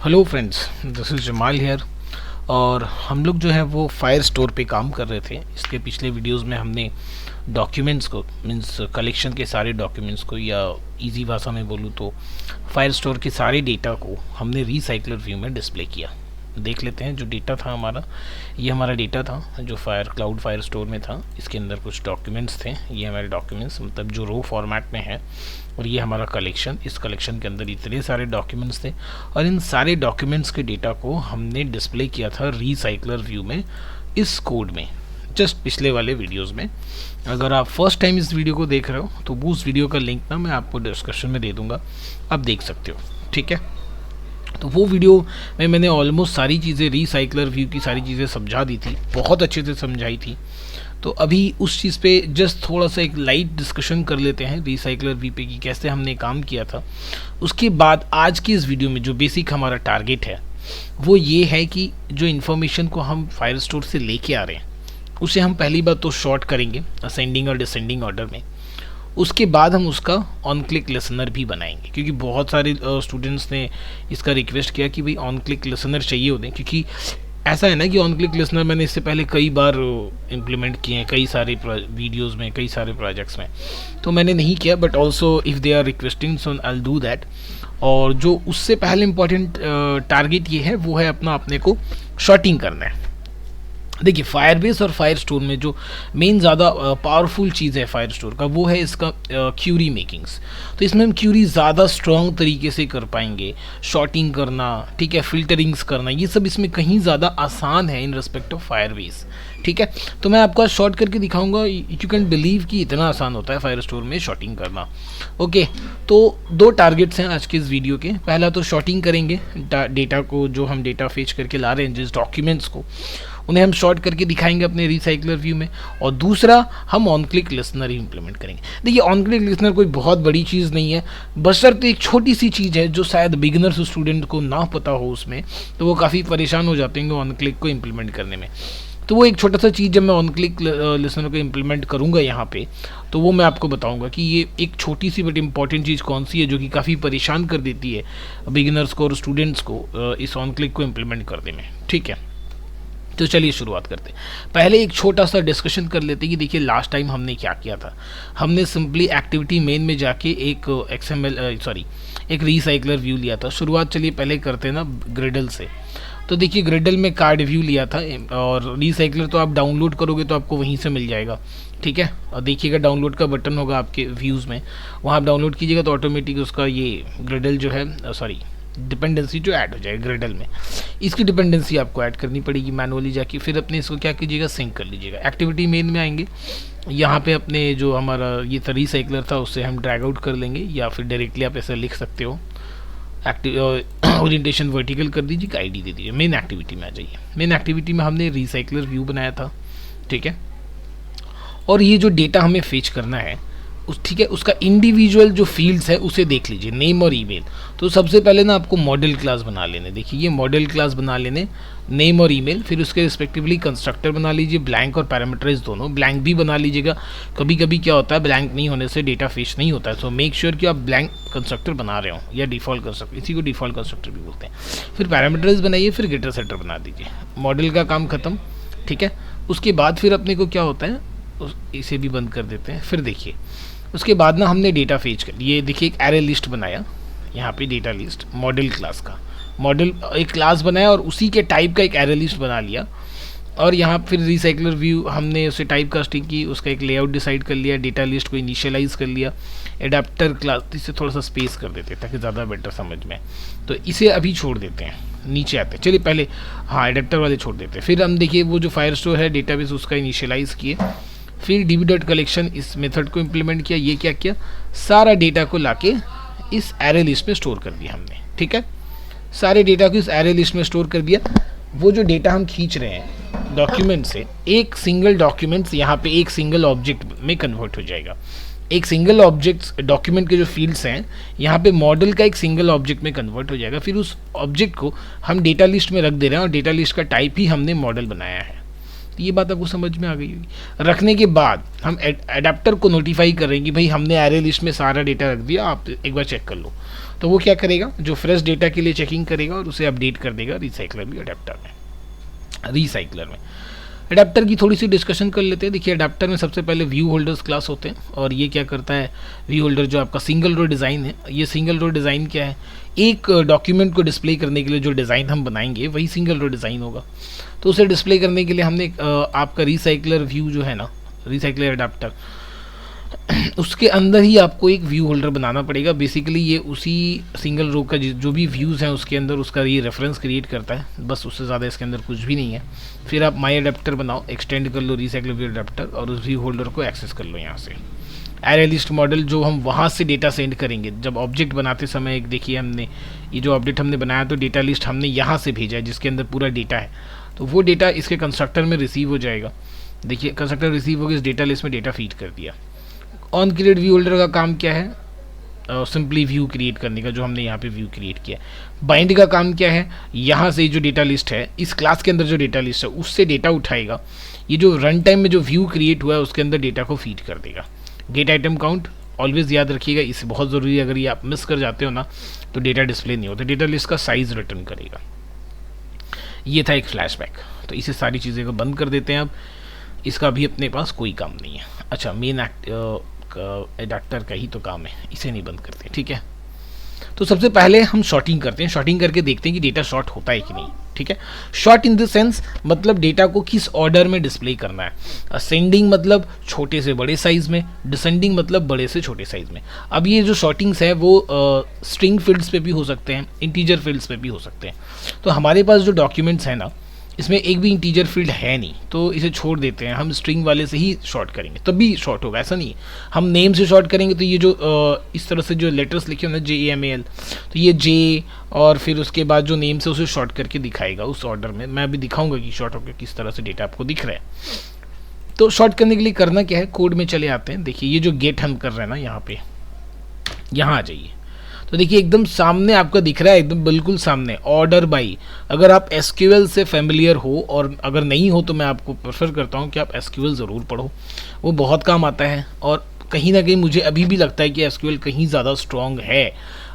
Hello friends, this is Jamal here. और हम लोग जो है वो फायर स्टोर पे काम कर रहे थे। इसके पिछले वीडियोस में हमने डॉक्यूमेंट्स को मींस कलेक्शन के सारे डॉक्यूमेंट्स को, या इजी भाषा में बोलूँ तो फायर स्टोर के सारे डेटा को हमने रिसाइकलर व्यू में डिस्प्ले किया। देख लेते हैं जो डेटा था हमारा। ये हमारा डेटा था जो क्लाउड फायर स्टोर में था। इसके अंदर कुछ डॉक्यूमेंट्स थे। ये हमारे डॉक्यूमेंट्स मतलब जो रो फॉर्मेट में है, और ये हमारा कलेक्शन। इस कलेक्शन के अंदर इतने सारे डॉक्यूमेंट्स थे, और इन सारे डॉक्यूमेंट्स के डेटा को हमने डिस्प्ले किया था रिसाइकलर व्यू में इस कोड में, जस्ट पिछले वाले वीडियोस में। अगर आप फर्स्ट टाइम इस वीडियो को देख रहे हो तो वो उस वीडियो का लिंक ना मैं आपको डिस्क्रिप्शन में दे दूंगा, आप देख सकते हो। ठीक है, तो वो वीडियो में मैंने ऑलमोस्ट सारी चीज़ें रिसाइकलर व्यू की सारी चीज़ें समझा दी थी, बहुत अच्छे से समझाई थी। तो अभी उस चीज़ पे जस्ट थोड़ा सा एक लाइट डिस्कशन कर लेते हैं रिसाइकलर व्यू पे कि कैसे हमने काम किया था। उसके बाद आज की इस वीडियो में जो बेसिक हमारा टारगेट है वो ये है कि जो इन्फॉर्मेशन को हम फायर स्टोर से लेके आ रहे हैं उसे हम पहली बार तो शॉर्ट करेंगे असेंडिंग और डिसेंडिंग ऑर्डर में। उसके बाद हम उसका ऑन क्लिक लिसनर भी बनाएंगे, क्योंकि बहुत सारे स्टूडेंट्स ने इसका रिक्वेस्ट किया कि भाई ऑन क्लिक लिसनर चाहिए होते हैं। क्योंकि ऐसा है ना कि ऑन क्लिक लिसनर मैंने इससे पहले कई बार इम्प्लीमेंट किए हैं, कई सारे वीडियोस में, कई सारे प्रोजेक्ट्स में। तो मैंने नहीं किया, but also if they are requesting so I will do that. और जो उससे पहले इम्पॉर्टेंट टारगेट ये है वो है अपने को शॉर्टिंग करना है। देखिए, फायरबेस और फायर स्टोर में जो मेन ज़्यादा पावरफुल चीज़ है फायर स्टोर का वो है इसका क्यूरी मेकिंग्स। तो इसमें हम क्यूरी ज़्यादा स्ट्रॉन्ग तरीके से कर पाएंगे। शॉर्टिंग करना, ठीक है, फिल्टरिंग्स करना, ये सब इसमें कहीं ज़्यादा आसान है इन रिस्पेक्ट ऑफ फायरबेस। ठीक है, तो मैं आपको आज शॉर्ट करके दिखाऊंगा। यू कैन बिलीव कि इतना आसान होता है फायर स्टोर में शॉर्टिंग करना। ओके, तो दो टारगेट्स हैं आज के इस वीडियो के। पहला तो शॉर्टिंग करेंगे डेटा को, जो हम डेटा फेच करके ला रहे हैं जिस डॉक्यूमेंट्स को, उन्हें हम शॉर्ट करके दिखाएंगे अपने रिसाइकलर व्यू में। और दूसरा, हम on click listener he implement करेंगे। देखिए, ऑन क्लिक लिसनर कोई बहुत बड़ी चीज़ नहीं है, बशर्ते एक छोटी सी चीज़ है जो शायद बिगिनर्स स्टूडेंट को ना पता हो उसमें, तो वो काफ़ी परेशान हो जाते हैं ऑन क्लिक को इम्प्लीमेंट करने में। तो वो एक छोटा सा चीज़ जब मैं ऑन क्लिक लिसनर को इम्प्लीमेंट करूँगा यहाँ पे, तो वो मैं आपको बताऊँगा कि ये एक छोटी सी बट इम्पॉर्टेंट चीज़ कौन सी है जो कि काफ़ी परेशान कर देती है बिगिनर्स को और स्टूडेंट्स को इस ऑन क्लिक को इम्प्लीमेंट करने में। ठीक है, तो चलिए शुरुआत करते हैं। पहले एक छोटा सा डिस्कशन कर लेते हैं कि देखिए लास्ट टाइम हमने क्या किया था। हमने सिंपली एक्टिविटी मेन में जाके एक एक रिसाइकलर व्यू लिया था। शुरुआत चलिए पहले करते हैं ना ग्रिडल से। तो देखिए, ग्रिडल में कार्ड व्यू लिया था, और रिसाइकलर तो आप डाउनलोड करोगे तो आपको वहीं से मिल जाएगा। ठीक है, और देखिएगा डाउनलोड का बटन होगा आपके व्यूज़ में, वहाँ आप डाउनलोड कीजिएगा तो ऑटोमेटिक उसका ये ग्रिडल जो है डिपेंडेंसी जो ऐड हो जाएगी ग्रिडल में। इसकी डिपेंडेंसी आपको ऐड करनी पड़ेगी मैनुअली जाके। फिर अपने इसको क्या कीजिएगा, सिंक कर लीजिएगा। एक्टिविटी मेन में आएंगे, यहाँ पे अपने जो हमारा ये रिसाइकलर था उससे हम ड्रैग आउट कर लेंगे, या फिर डायरेक्टली आप ऐसे लिख सकते हो। ओरिएंटेशन वर्टिकल कर दीजिए, आईडी दे दीजिए। मेन एक्टिविटी में आ जाइए। मेन एक्टिविटी में हमने रिसाइकलर व्यू बनाया था। ठीक है, और ये जो डेटा हमें फेच करना है ठीक है, उसका इंडिविजुअल जो फील्ड्स है उसे देख लीजिए, नेम और ईमेल। तो सबसे पहले ना आपको मॉडल क्लास बना लेने। देखिए, ये मॉडल क्लास बना लेने, नेम और ईमेल। फिर उसके रिस्पेक्टिवली कंस्ट्रक्टर बना लीजिए, ब्लैंक और पैरामीटराइज दोनों। ब्लैंक भी बना लीजिएगा, कभी कभी क्या होता है ब्लैंक नहीं होने से डेटा फेच नहीं होता है। सो मेक श्योर कि आप ब्लैंक कंस्ट्रक्टर बना रहे हो, या डिफॉल्ट कंस्ट्रक्टर, इसी को डिफॉल्ट कंस्ट्रक्टर भी बोलते हैं। फिर पैरामीटराइज बनाइए, फिर गेटर सेटर बना दीजिए। मॉडल का काम खत्म। ठीक है, उसके बाद फिर अपने को क्या होता है, इसे भी बंद कर देते हैं। फिर देखिए, उसके बाद ना हमने डेटा फेच कर, ये देखिए एक एरे लिस्ट बनाया, यहाँ पे डेटा लिस्ट मॉडल क्लास का, मॉडल एक क्लास बनाया और उसी के टाइप का एक एरे लिस्ट बना लिया। और यहाँ फिर रिसाइकलर व्यू हमने उसे टाइप कास्टिंग की, उसका एक लेआउट डिसाइड कर लिया, डेटा लिस्ट को इनिशियलाइज कर लिया। एडाप्टर क्लास, इसे थोड़ा सा स्पेस कर देते हैं ताकि ज़्यादा बेटर समझ में। तो इसे अभी छोड़ देते हैं, नीचे आते हैं। चलिए पहले हाँ एडाप्टर वाले छोड़ देते हैं। फिर हम देखिए वो जो फायर स्टोर है डेटाबेस उसका इनिशियलाइज किए। फिर db.collection इस मेथड को इम्प्लीमेंट किया। ये क्या किया, सारा डेटा को लाके इस एरे लिस्ट में स्टोर कर दिया हमने। ठीक है, सारे डेटा को इस एरे लिस्ट में स्टोर कर दिया। वो जो डेटा हम खींच रहे हैं डॉक्यूमेंट से, एक सिंगल डॉक्यूमेंट्स यहाँ पे एक सिंगल ऑब्जेक्ट में कन्वर्ट हो जाएगा। एक सिंगल ऑब्जेक्ट डॉक्यूमेंट के जो फील्ड्स हैं यहाँ पे मॉडल का एक सिंगल ऑब्जेक्ट में कन्वर्ट हो जाएगा। फिर उस ऑब्जेक्ट को हम डेटा लिस्ट में रख दे रहे हैं, और डेटा लिस्ट का टाइप ही हमने मॉडल बनाया है। ये बात आपको समझ में आ गई होगी। रखने के बाद हम एडाप्टर को नोटिफाई कर रहे हैं कि भाई हमने एरे लिस्ट में सारा डेटा रख दिया, आप एक बार चेक कर लो। तो वो क्या करेगा, जो फ्रेश डेटा के लिए चेकिंग करेगा और उसे अपडेट कर देगा रिसाइकलर में, एडाप्टर में। रिसाइकलर में एडाप्टर की थोड़ी सी डिस्कशन कर लेते हैं। देखिए एडाप्टर में सबसे पहले व्यू होल्डर्स क्लास होते हैं, और ये क्या करता है, व्यू होल्डर जो आपका सिंगल रो डिज़ाइन है, ये सिंगल रो डिज़ाइन क्या है, एक डॉक्यूमेंट को डिस्प्ले करने के लिए जो डिज़ाइन हम बनाएंगे वही सिंगल रो डिज़ाइन होगा। तो उसे डिस्प्ले करने के लिए हमने आपका रिसाइकलर व्यू जो है ना, रिसाइकलर एडाप्टर, उसके अंदर ही आपको एक व्यू होल्डर बनाना पड़ेगा। बेसिकली ये उसी सिंगल रो का जो भी व्यूज़ हैं उसके अंदर उसका ये रेफरेंस क्रिएट करता है, बस उससे ज़्यादा इसके अंदर कुछ भी नहीं है। फिर आप माई एडाप्टर बनाओ, एक्सटेंड कर लो रिसाइकलर व्यू एडाप्टर, और उस व्यू होल्डर को एक्सेस कर लो यहाँ से। एरे लिस्ट मॉडल जो हम वहाँ से डेटा सेंड करेंगे, जब ऑब्जेक्ट बनाते समय एक देखिए हमने ये जो ऑब्जेक्ट हमने बनाया तो डेटा लिस्ट हमने यहाँ से भेजा है जिसके अंदर पूरा डेटा है, तो वो डेटा इसके कंस्ट्रक्टर में रिसीव हो जाएगा। देखिए कंस्ट्रक्टर रिसीव होकर इस डेटा लिस्ट में डेटा फीड कर दिया। ऑन क्रिएट व्यू होल्डर का काम क्या है, सिंपली व्यू क्रिएट करने का, जो हमने यहाँ पे व्यू क्रिएट किया। बाइंड का काम क्या है, यहाँ से जो डेटा लिस्ट है, इस क्लास के अंदर जो डेटा लिस्ट है उससे डेटा उठाएगा, ये जो रन टाइम में जो व्यू क्रिएट हुआ है उसके अंदर डेटा को फीड कर देगा। गेट आइटम काउंट ऑलवेज याद रखिएगा, इसे बहुत ज़रूरी है, अगर ये आप मिस कर जाते हो ना तो डेटा डिस्प्ले नहीं होता। डेटा लिस्ट का साइज रिटर्न करेगा। ये था एक फ्लैशबैक, तो इसे सारी चीज़ें को बंद कर देते हैं। अब इसका भी अपने पास कोई काम नहीं है। अच्छा, मेन एडाप्टर का ही तो काम है, इसे नहीं बंद करते, ठीक है। तो सबसे पहले हम शॉर्टिंग करते हैं, शॉर्टिंग करके देखते हैं कि डेटा शॉर्ट होता है कि नहीं, ठीक है। शॉर्ट इन द सेंस मतलब डेटा को किस ऑर्डर में डिस्प्ले करना है। असेंडिंग मतलब छोटे से बड़े साइज में, डिसेंडिंग मतलब बड़े से छोटे साइज में। अब ये जो शॉर्टिंग्स है वो स्ट्रिंग फील्ड्स पे भी हो सकते हैं, इंटीजर फील्ड्स पे भी हो सकते हैं। तो हमारे पास जो डॉक्यूमेंट्स हैं ना, इसमें एक भी इंटीजर फील्ड है नहीं, तो इसे छोड़ देते हैं, हम स्ट्रिंग वाले से ही शॉर्ट करेंगे तब भी शॉर्ट होगा, ऐसा नहीं है। हम नेम से शॉर्ट करेंगे तो ये जो इस तरह से जो लेटर्स लिखे हो ना, JAMAL, तो ये J और फिर उसके बाद जो नेम से उसे शॉर्ट करके दिखाएगा उस ऑर्डर में। मैं अभी दिखाऊंगा कि शॉर्ट होकर किस तरह से डेटा आपको दिख रहा है। तो शॉर्ट करने के लिए करना क्या है, कोड में चले आते हैं। देखिए ये जो गेट हम कर रहे हैं ना, यहाँ पे, यहाँ आ जाइए, तो देखिए एकदम सामने आपका दिख रहा है, एकदम बिल्कुल सामने, ऑर्डर बाई। अगर आप SQL से फेमिलियर हो, और अगर नहीं हो तो मैं आपको प्रेफर करता हूँ कि आप SQL ज़रूर पढ़ो, वो बहुत काम आता है। और कहीं ना कहीं मुझे अभी भी लगता है कि SQL कहीं ज़्यादा स्ट्रॉन्ग है।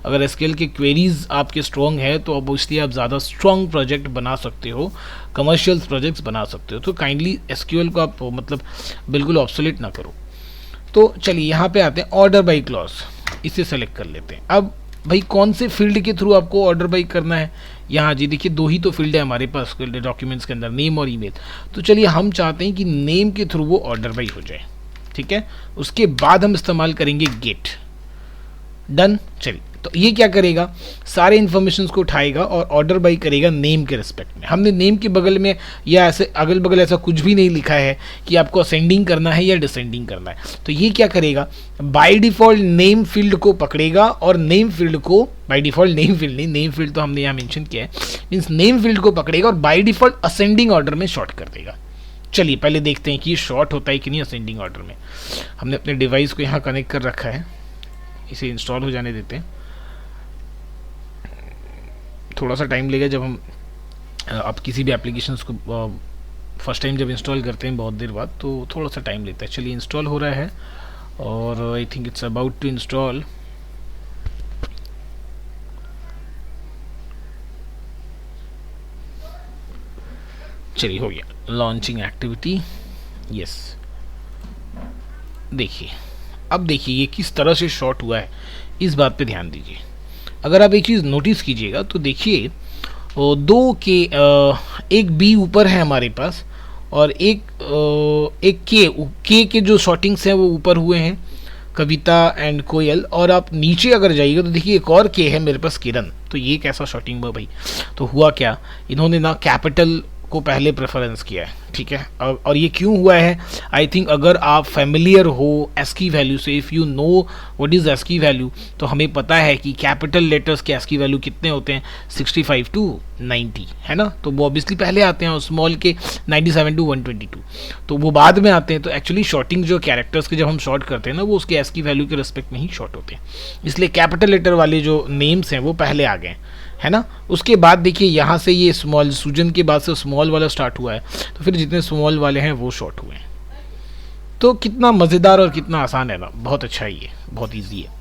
अगर SQL के क्वेरीज आपके स्ट्रॉन्ग है तो अब इसलिए आप ज़्यादा स्ट्रॉन्ग प्रोजेक्ट बना सकते हो, कमर्शियल प्रोजेक्ट्स बना सकते हो। तो काइंडली SQL को आप मतलब बिल्कुल ऑब्सोलेट ना करो। तो चलिए यहाँ पे आते हैं, ऑर्डर बाई क्लॉज, इसे सेलेक्ट कर लेते हैं। अब भाई कौन से फील्ड के थ्रू आपको ऑर्डर बाई करना है, यहाँ जी देखिए दो ही तो फील्ड है हमारे पास डॉक्यूमेंट्स के अंदर, नेम और ईमेल। तो चलिए हम चाहते हैं कि नेम के थ्रू वो ऑर्डर बाई हो जाए, ठीक है। उसके बाद हम इस्तेमाल करेंगे गेट, डन। चलिए तो ये क्या करेगा, सारे इन्फॉर्मेशन को उठाएगा और ऑर्डर बाई करेगा नेम के रिस्पेक्ट में। हमने नेम के बगल में या ऐसे अगल बगल ऐसा कुछ भी नहीं लिखा है कि आपको असेंडिंग करना है या डिसेंडिंग करना है। तो ये क्या करेगा, बाय डिफ़ॉल्ट नेम फील्ड को पकड़ेगा और नेम फील्ड को, बाय डिफ़ॉल्ट नेम फील्ड नहीं, नेम फील्ड तो हमने यहाँ मेंशन किया है, मीन्स नेम फील्ड को पकड़ेगा और बाय डिफ़ॉल्ट असेंडिंग ऑर्डर में शॉर्ट कर देगा। चलिए पहले देखते हैं कि ये शॉर्ट होता है कि नहीं असेंडिंग ऑर्डर में। हमने अपने डिवाइस को यहाँ कनेक्ट कर रखा है, इसे इंस्टॉल हो जाने देते हैं। थोड़ा सा टाइम लेगा, जब हम आप किसी भी एप्लीकेशंस को फर्स्ट टाइम जब इंस्टॉल करते हैं बहुत देर बाद, तो थोड़ा सा टाइम लेता है। चलिए इंस्टॉल हो रहा है और I think it's about to install. चलिए हो गया, लॉन्चिंग एक्टिविटी, यस। देखिए अब देखिए ये किस तरह से शॉर्ट हुआ है, इस बात पे ध्यान दीजिए। अगर आप एक चीज़ नोटिस कीजिएगा तो देखिए दो के एक बी ऊपर है हमारे पास और एक के जो शॉर्टिंग्स हैं वो ऊपर हुए हैं, कविता एंड कोयल। और आप नीचे अगर जाइएगा तो देखिए एक और के है मेरे पास, किरण। तो ये कैसा शॉर्टिंग हुआ भाई, तो हुआ क्या, इन्होंने ना कैपिटल को पहले प्रेफरेंस किया है, ठीक है। और ये क्यों हुआ है, आई थिंक अगर आप फेमिलियर हो ASCII वैल्यू से, if you know what is ASCII value, तो हमें पता है कि कैपिटल लेटर्स के ASCII वैल्यू कितने होते हैं, 65 to 90, है ना। तो वो ऑब्वियसली पहले आते हैं और स्मॉल के 97 to 122, तो वो बाद में आते हैं। तो एक्चुअली शॉर्टिंग जो कैरेक्टर्स के जब हम शॉर्ट करते हैं ना, वो उसके ASCII वैल्यू के रिस्पेक्ट में ही शॉर्ट होते हैं, इसलिए कैपिटल लेटर वाले जो नेम्स हैं वो पहले आ गए। है ना। उसके बाद देखिए यहाँ से ये स्मॉल सूजन के बाद से स्मॉल वाला स्टार्ट हुआ है, तो फिर जितने स्मॉल वाले हैं वो शॉर्ट हुए हैं। तो कितना मज़ेदार और कितना आसान है ना, बहुत अच्छा है ये, बहुत ईजी है।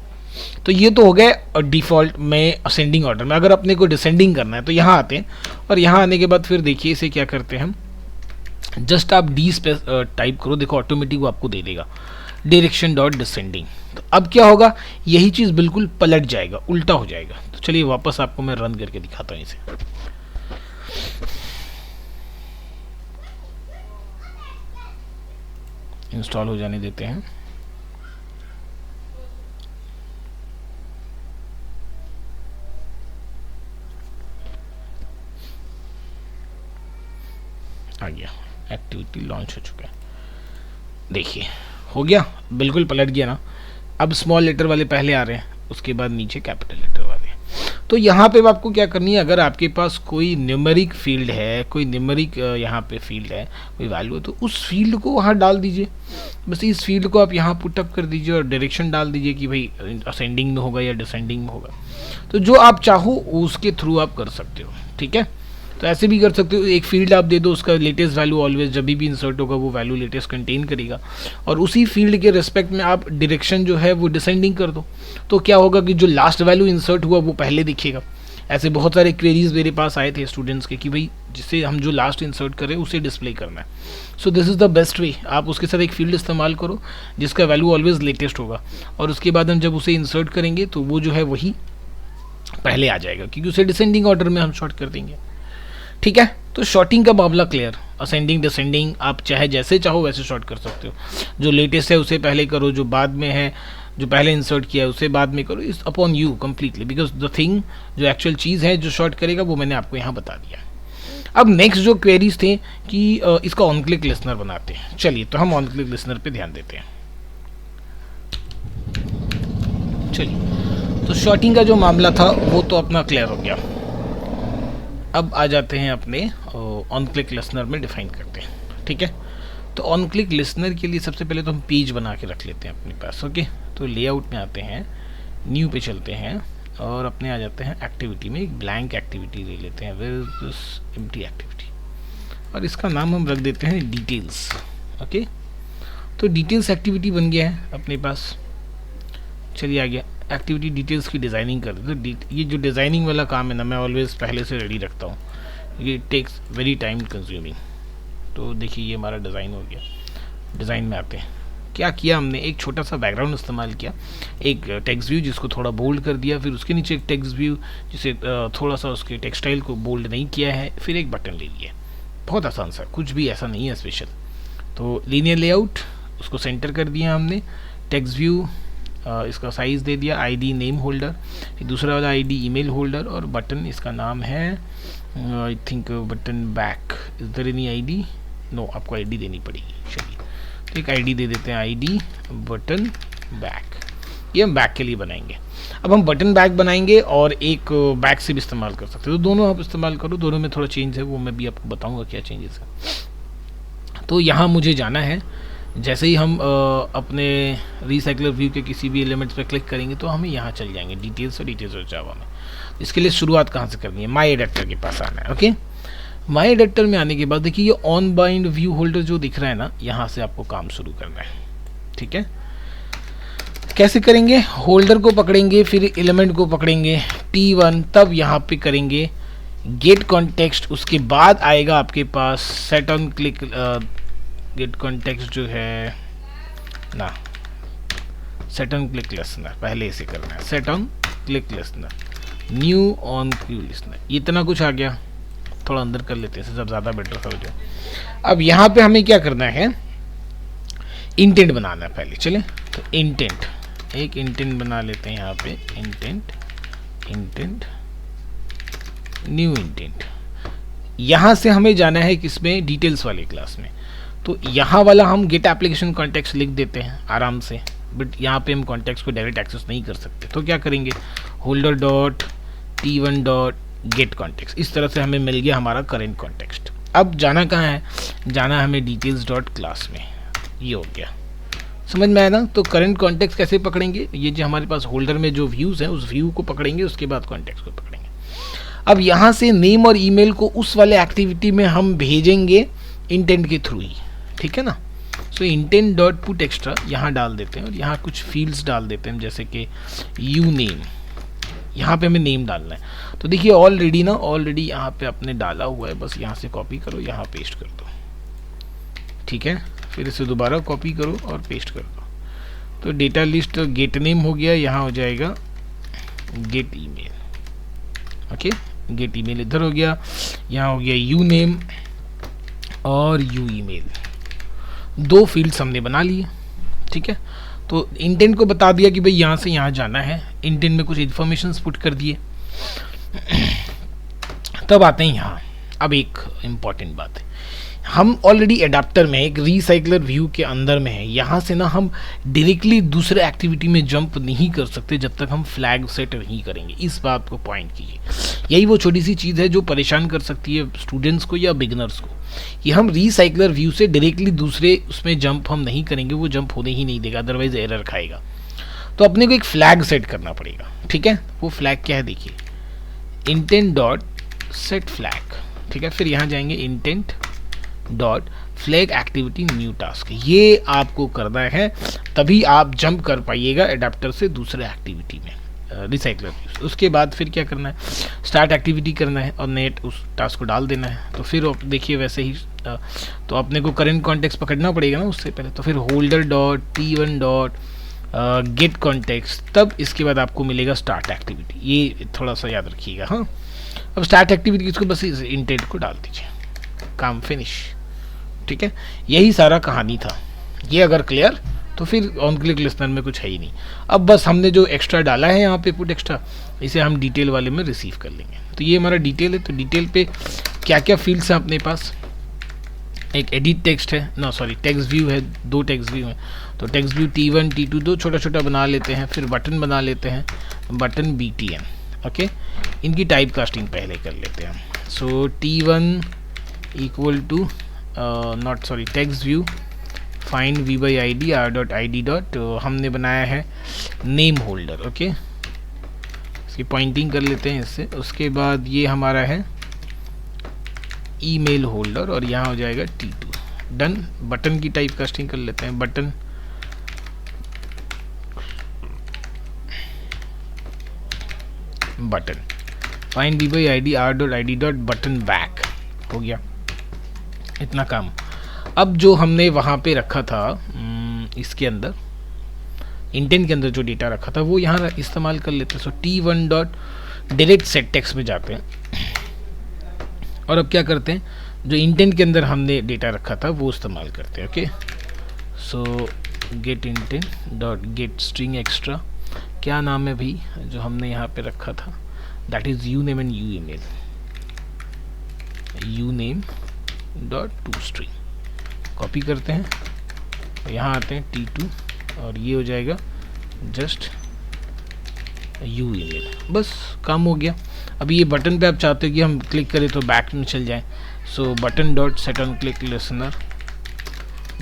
तो ये तो हो गए डिफ़ॉल्ट में असेंडिंग ऑर्डर में। अगर अपने को डिसेंडिंग करना है तो यहाँ आते हैं, और यहाँ आने के बाद फिर देखिए इसे क्या करते हैं हम, जस्ट आप डी स्पेस टाइप करो, देखो ऑटोमेटिक वो आपको दे देगा डायरेक्शन डॉट डिसेंडिंग। तो अब क्या होगा, यही चीज़ बिल्कुल पलट जाएगा, उल्टा हो जाएगा। तो चलिए वापस आपको मैं रन करके दिखाता हूँ इसे। इंस्टॉल हो जाने देते हैं। आ गया, एक्टिविटी लॉन्च हो चुका है। देखिए हो गया, बिल्कुल पलट गया ना। अब स्मॉल लेटर वाले पहले आ रहे हैं, उसके बाद नीचे कैपिटल लेटर वाले। तो यहाँ पे आपको क्या करनी है, अगर आपके पास कोई न्यूमेरिक फील्ड है, कोई न्यूमेरिक यहाँ पे फील्ड है, कोई वैल्यू है, तो उस फील्ड को वहाँ डाल दीजिए। बस इस फील्ड को आप यहाँ पुटअप कर दीजिए और डायरेक्शन डाल दीजिए कि भाई असेंडिंग में होगा या डिसेंडिंग में होगा। तो जो आप चाहो उसके थ्रू आप कर सकते हो, ठीक है। तो ऐसे भी कर सकते हो, एक फील्ड आप दे दो, उसका लेटेस्ट वैल्यू ऑलवेज जब भी इंसर्ट होगा वो वैल्यू लेटेस्ट कंटेन करेगा, और उसी फील्ड के रिस्पेक्ट में आप डायरेक्शन जो है वो डिसेंडिंग कर दो। तो क्या होगा कि जो लास्ट वैल्यू इंसर्ट हुआ वो पहले दिखेगा। ऐसे बहुत सारे क्वेरीज मेरे पास आए थे स्टूडेंट्स के कि भाई जिससे हम जो लास्ट इंसर्ट करें उसे डिस्प्ले करना है। So this is the best way. आप उसके साथ एक फील्ड इस्तेमाल करो जिसका वैल्यू ऑलवेज लेटेस्ट होगा, और उसके बाद हम जब उसे इंसर्ट करेंगे तो वो जो है वही पहले आ जाएगा, क्योंकि उसे डिसेंडिंग ऑर्डर में हम शॉर्ट कर देंगे, ठीक है। तो शॉर्टिंग का मामला क्लियर, असेंडिंग डिसेंडिंग आप चाहे जैसे चाहो वैसे शॉर्ट कर सकते हो। जो लेटेस्ट है उसे पहले करो, जो बाद में है, जो पहले इंसर्ट किया है उसे बाद में करो। It's upon you completely, because the thing जो एक्चुअल चीज़ है जो शॉर्ट करेगा वो मैंने आपको यहाँ बता दिया। अब नेक्स्ट जो क्वेरीज थे कि इसका ऑन क्लिक लिसनर बनाते हैं। चलिए तो हम ऑन क्लिक लिसनर पे ध्यान देते हैं। चलिए तो शॉर्टिंग का जो मामला था वो तो अपना क्लियर हो गया। अब आ जाते हैं अपने ऑन क्लिक लिसनर में डिफाइन करते हैं, ठीक है। तो ऑन क्लिक लिसनर के लिए सबसे पहले तो हम पेज बना के रख लेते हैं अपने पास, ओके। तो लेआउट में आते हैं, न्यू पे चलते हैं और अपने आ जाते हैं एक्टिविटी में, एक ब्लैंक एक्टिविटी ले लेते हैं, where is this empty activity, और इसका नाम हम रख देते हैं डिटेल्स, ओके। तो डिटेल्स एक्टिविटी बन गया है अपने पास। चलिए आ गया एक्टिविटी डिटेल्स की डिज़ाइनिंग कर दे। तो ये जो डिज़ाइनिंग वाला काम है ना, मैं ऑलवेज पहले से रेडी रखता हूँ, ये टेक्स वेरी टाइम कंज्यूमिंग। तो देखिए ये हमारा डिज़ाइन हो गया। डिज़ाइन में आते हैं, क्या किया हमने, एक छोटा सा बैकग्राउंड इस्तेमाल किया, एक टेक्स्ट व्यू जिसको थोड़ा बोल्ड कर दिया, फिर उसके नीचे एक टेक्स्ट व्यू जिसे थोड़ा सा उसके टेक्सटाइल को बोल्ड नहीं किया है, फिर एक बटन ले लिया। बहुत आसान सा, कुछ भी ऐसा नहीं है स्पेशल। तो लीनियर लेआउट उसको सेंटर कर दिया हमने, टेक्स्ट व्यू इसका साइज़ दे दिया, आईडी नेम होल्डर, फिर दूसरा वाला आईडी ईमेल होल्डर, और बटन इसका नाम है I think button back. Is there any ID? No, आपको आईडी देनी पड़ेगी। चलिए तो एक आईडी दे देते हैं, आईडी बटन बैक। ये हम बैक के लिए बनाएंगे। अब हम बटन बैक बनाएंगे और एक बैक से भी इस्तेमाल कर सकते हो, तो दोनों आप इस्तेमाल करो। दोनों में थोड़ा चेंज है, वो मैं भी आपको बताऊँगा क्या चेंजेस है। तो यहाँ मुझे जाना है, जैसे ही हम अपने रिसाइकलर व्यू के किसी भी एलिमेंट्स पर क्लिक करेंगे तो हमें यहाँ चल जाएंगे डिटेल्स और जावा में। इसके लिए शुरुआत कहाँ से करनी है, माई एडिटर के पास आना है, ओके। माई एडिटर में आने के बाद देखिए ये ऑन बाइंड व्यू होल्डर जो दिख रहा है ना, यहाँ से आपको काम शुरू करना है, ठीक है। कैसे करेंगे, होल्डर को पकड़ेंगे, फिर एलिमेंट को पकड़ेंगे T1, तब यहाँ पे करेंगे गेट कॉन्टेक्स्ट। उसके बाद आएगा आपके पास set on click, get context जो है ना, सेट ऑन क्लिक लिसनर पहले इसे करना है, set on click listener, new on Q listener. इतना कुछ आ गया, थोड़ा अंदर कर लेते हैं सब ज़्यादा बेटर हो जाए। अब यहाँ पे हमें क्या करना है, इंटेंट बनाना है पहले। चले तो इंटेंट, एक इंटेंट बना लेते हैं यहाँ पे, इंटेंट, इंटेंट, न्यू इंटेंट। यहाँ से हमें जाना है किसमें, डिटेल्स वाले क्लास में। तो यहाँ वाला हम गेट एप्लीकेशन कॉन्टेक्स्ट लिख देते हैं आराम से, बट यहाँ पे हम कॉन्टेक्स्ट को डायरेक्ट एक्सेस नहीं कर सकते। तो क्या करेंगे, holder dot T1 dot gate context. इस तरह से हमें मिल गया हमारा करेंट कॉन्टेक्स्ट। अब जाना कहाँ है, जाना हमें डिटेल्स डॉट क्लास में। ये हो गया, समझ में आया ना। तो करंट कॉन्टेक्स्ट कैसे पकड़ेंगे, ये जो हमारे पास होल्डर में जो व्यूज़ हैं उस व्यू को पकड़ेंगे, उसके बाद कॉन्टेक्स्ट को पकड़ेंगे। अब यहाँ से नेम और ईमेल को उस वाले एक्टिविटी में हम भेजेंगे इंटेंट के थ्रू ही, ठीक है ना। सो इंटेंट डॉट पुट एक्स्ट्रा यहाँ डाल देते हैं और यहाँ कुछ फील्ड्स डाल देते हैं, जैसे कि यू नेम, यहाँ पे हमें नेम डालना है। तो देखिए ऑलरेडी यहाँ पे आपने डाला हुआ है, बस यहाँ से कॉपी करो, यहाँ पेस्ट कर दो, ठीक है। फिर इसे दोबारा कॉपी करो और पेस्ट कर दो। तो डेटा लिस्ट गेट नेम हो गया, यहाँ हो जाएगा gate email, okay. Gate email इधर हो गया, यहाँ हो गया यू नेम और यू ईमेल, 2 फील्ड्स हमने बना लिए, ठीक है। तो इंटेंट को बता दिया कि भाई यहाँ से यहाँ जाना है, इंटेंट में कुछ इन्फॉर्मेशंस पुट कर दिए। तब आते हैं यहाँ, अब एक इम्पॉर्टेंट बात है, हम ऑलरेडी एडाप्टर में एक रिसाइकलर व्यू के अंदर में है, यहाँ से ना हम डायरेक्टली दूसरे एक्टिविटी में जंप नहीं कर सकते जब तक हम फ्लैग सेट नहीं करेंगे। इस बात को पॉइंट कीजिए, यही वो छोटी सी चीज़ है जो परेशान कर सकती है स्टूडेंट्स को या बिगिनर्स को, कि हम रिसाइकलर व्यू से डायरेक्टली दूसरे उसमें जंप हम नहीं करेंगे, वो जंप होने ही नहीं देगा, अदरवाइज एरर खाएगा। तो अपने को एक फ्लैग सेट करना पड़ेगा, ठीक है। वो फ्लैग क्या है, देखिए इंटेंट डॉट सेट फ्लैग, ठीक है। फिर यहाँ जाएंगे intent dot flag activity new task, ये आपको करना है, तभी आप जंप कर पाइएगा एडाप्टर से दूसरे एक्टिविटी में रिसाइकलर व्यू। उसके बाद फिर क्या करना है, स्टार्ट एक्टिविटी करना है और नेट उस टास्क को डाल देना है। तो फिर देखिए वैसे ही तो अपने को करंट कॉन्टेक्स्ट पकड़ना पड़ेगा ना उससे पहले। तो फिर holder dot T1 dot gate context, तब इसके बाद आपको मिलेगा स्टार्ट एक्टिविटी, ये थोड़ा सा याद रखिएगा। हाँ, अब स्टार्ट एक्टिविटी इसको बस इस इंटेंट को डाल दीजिए, काम फिनिश, ठीक है। यही सारा कहानी था, ये अगर क्लियर तो फिर ऑन क्लिक लिस्नर में कुछ है ही नहीं। अब बस हमने जो एक्स्ट्रा डाला है यहाँ पे पुट एक्स्ट्रा, इसे हम डिटेल वाले में रिसीव कर लेंगे। तो ये हमारा डिटेल है, तो डिटेल पे क्या क्या फील्ड्स हैं अपने पास, एक एडिट टेक्स्ट है, नो सॉरी टेक्स्ट व्यू है, 2 टेक्स्ट व्यू हैं। तो टेक्स्ट व्यू T1 T2 2 छोटा छोटा बना लेते हैं, फिर बटन बना लेते हैं, बटन BTN, ओके। इनकी टाइप कास्टिंग पहले कर लेते हैं। So T1 equal to not sorry text view find v by id r dot id dot, हमने बनाया है नेम होल्डर, ओके। इसकी पॉइंटिंग कर लेते हैं इससे। उसके बाद ये हमारा है ईमेल होल्डर और यहाँ हो जाएगा T2, डन। बटन की टाइप कास्टिंग कर लेते हैं, button button find v by id r dot id dot button back, हो गया इतना काम। अब जो हमने वहाँ पे रखा था इसके अंदर इंटेंट के अंदर जो डेटा रखा था वो यहाँ इस्तेमाल कर लेते हैं। So T1 dot direct set text में जाते हैं और अब क्या करते हैं, जो इंटेंट के अंदर हमने डेटा रखा था वो इस्तेमाल करते हैं, ओके। सो gate intent dot gate string extra, क्या नाम है भाई जो हमने यहाँ पे रखा था, that is you name and you email, you name dot to string, copy करते हैं, यहाँ आते हैं T2 और ये हो जाएगा जस्ट यू ईमेल, बस काम हो गया। अभी ये बटन पे आप चाहते हो कि हम क्लिक करें तो बैक में चल जाए, so button dot set on click listener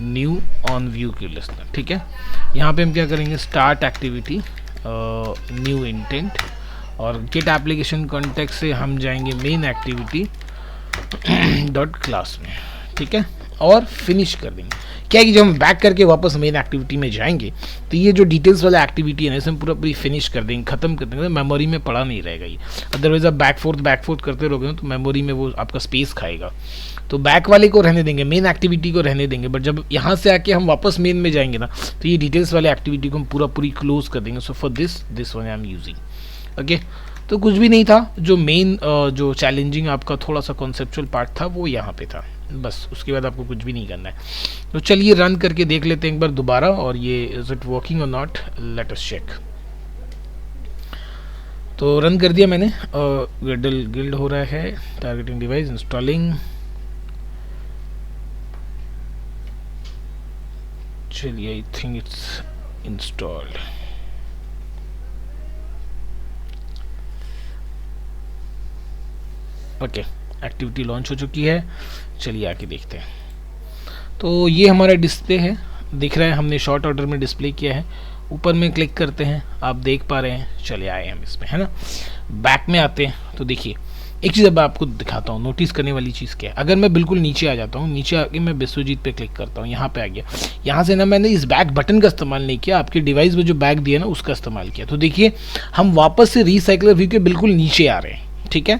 new on view की लिसनर, ठीक है। यहाँ पे हम क्या करेंगे, स्टार्ट एक्टिविटी न्यू इंटेंट और गेट एप्लीकेशन कॉन्टेक्स्ट से हम जाएंगे मेन एक्टिविटी डॉट क्लास में, ठीक है, और फिनिश कर देंगे। क्या है कि जब हम बैक करके वापस मेन एक्टिविटी में जाएंगे तो ये जो डिटेल्स वाला एक्टिविटी है ना, इसे हम पूरी फिनिश कर देंगे, खत्म कर देंगे, मेमोरी में पड़ा नहीं रहेगा ये। अदरवाइज आप बैक फोर्थ करते रहोगे ना तो मेमोरी में वो आपका स्पेस खाएगा। तो बैक वाले को रहने देंगे, मेन एक्टिविटी को रहने देंगे, बट जब यहाँ से आके हम वापस मेन में जाएंगे ना तो ये डिटेल्स वाले एक्टिविटी को हम पूरी क्लोज कर देंगे। So for this one I am using, okay. तो कुछ भी नहीं था, जो मेन जो चैलेंजिंग आपका थोड़ा सा कॉन्सेप्चुअल पार्ट था वो यहाँ पे था, बस उसके बाद आपको कुछ भी नहीं करना है। तो चलिए रन करके देख लेते हैं एक बार दोबारा, और ये इज इट वर्किंग और नॉट, लेट अस चेक। तो रन कर दिया मैंने, गिल्ड हो रहा है, टारगेटिंग डिवाइस इंस्टॉलिंग, चलिए आई think it's installed. Okay, activity launch हो चुकी है, चलिए आके देखते हैं। तो ये हमारा डिस्प्ले है, दिख रहा है, हमने शॉर्ट ऑर्डर में डिस्प्ले किया है। ऊपर में क्लिक करते हैं, आप देख पा रहे हैं, चले आए हम इसमें, है ना। बैक में आते हैं तो देखिए एक चीज़ अब आपको दिखाता हूँ, नोटिस करने वाली चीज़ क्या है। अगर मैं बिल्कुल नीचे आ जाता हूँ, नीचे आके मैं विश्वजीत पे क्लिक करता हूँ, यहाँ पे आ गया। यहाँ से ना मैंने इस बैक बटन का इस्तेमाल नहीं किया, आपके डिवाइस में जो बैक दिया ना उसका इस्तेमाल किया। तो देखिए हम वापस से रिसाइकलर व्यू के बिल्कुल नीचे आ रहे हैं, ठीक है।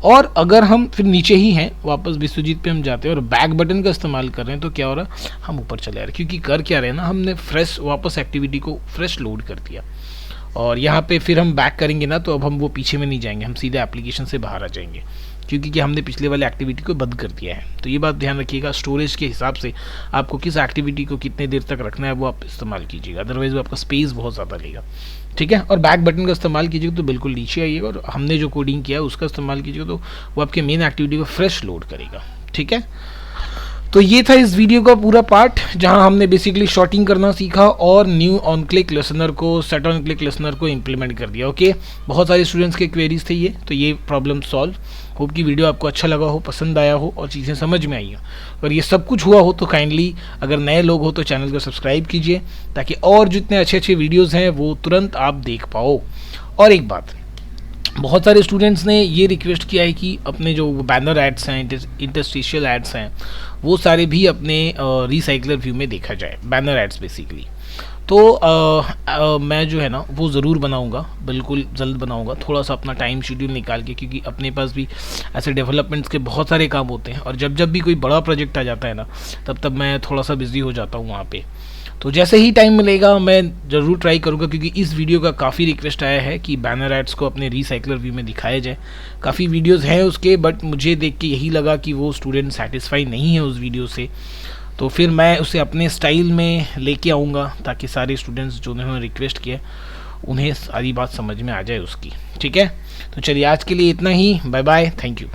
और अगर हम फिर नीचे ही हैं, वापस विश्वजीत पे हम जाते हैं और बैक बटन का इस्तेमाल कर रहे हैं, तो क्या हो रहा है, हम ऊपर चले आ रहे हैं। क्योंकि कर क्या रहे हैं ना, हमने फ्रेश वापस एक्टिविटी को फ्रेश लोड कर दिया। और यहाँ पे फिर हम बैक करेंगे ना, तो अब हम वो पीछे में नहीं जाएंगे, हम सीधे एप्लीकेशन से बाहर आ जाएंगे, क्योंकि कि हमने पिछले वाले एक्टिविटी को बंद कर दिया है। तो ये बात ध्यान रखिएगा, स्टोरेज के हिसाब से आपको किस एक्टिविटी को कितने देर तक रखना है वो आप इस्तेमाल कीजिएगा, अदरवाइज वो आपका स्पेस बहुत ज़्यादा लेगा, ठीक है। और बैक बटन का इस्तेमाल कीजिएगा तो बिल्कुल नीचे आइएगा, और हमने जो कोडिंग किया है उसका इस्तेमाल कीजिएगा तो वो आपके मेन एक्टिविटी को फ्रेश लोड करेगा, ठीक है। तो ये था इस वीडियो का पूरा पार्ट, जहां हमने बेसिकली शॉर्टिंग करना सीखा और न्यू ऑन क्लिक लिसनर को, सेट ऑन क्लिक लिसनर को इम्प्लीमेंट कर दिया। ओके, बहुत सारे स्टूडेंट्स के क्वेरीज थे ये, तो ये प्रॉब्लम सॉल्व। होप कि वीडियो आपको अच्छा लगा हो, पसंद आया हो और चीज़ें समझ में आई हो। अगर ये सब कुछ हुआ हो तो काइंडली, अगर नए लोग हो तो चैनल को सब्सक्राइब कीजिए, ताकि और जितने अच्छे अच्छे वीडियोज़ हैं वो तुरंत आप देख पाओ। और एक बात, बहुत सारे स्टूडेंट्स ने ये रिक्वेस्ट किया है कि अपने जो बैनर एड्स हैं, इंटरस्टिशियल एड्स हैं, वो सारे भी अपने रिसाइकलर व्यू में देखा जाए, बैनर एड्स बेसिकली। तो मैं जो है ना वो ज़रूर बनाऊंगा, बिल्कुल जल्द बनाऊंगा, थोड़ा सा अपना टाइम शेड्यूल निकाल के, क्योंकि अपने पास भी ऐसे डेवलपमेंट्स के बहुत सारे काम होते हैं, और जब जब भी कोई बड़ा प्रोजेक्ट आ जाता है ना, तब मैं थोड़ा सा बिजी हो जाता हूँ वहाँ पे। तो जैसे ही टाइम मिलेगा मैं ज़रूर ट्राई करूँगा, क्योंकि इस वीडियो का काफ़ी रिक्वेस्ट आया है कि बैनर एड्स को अपने रिसाइकलर व्यू में दिखाया जाए। काफ़ी वीडियोस हैं उसके, बट मुझे देख के यही लगा कि वो स्टूडेंट सेटिस्फाई नहीं है उस वीडियो से, तो फिर मैं उसे अपने स्टाइल में लेके आऊँगा, ताकि सारे स्टूडेंट्स जो उन्होंने रिक्वेस्ट किया उन्हें सारी बात समझ में आ जाए उसकी, ठीक है। तो चलिए आज के लिए इतना ही, बाय बाय, थैंक यू।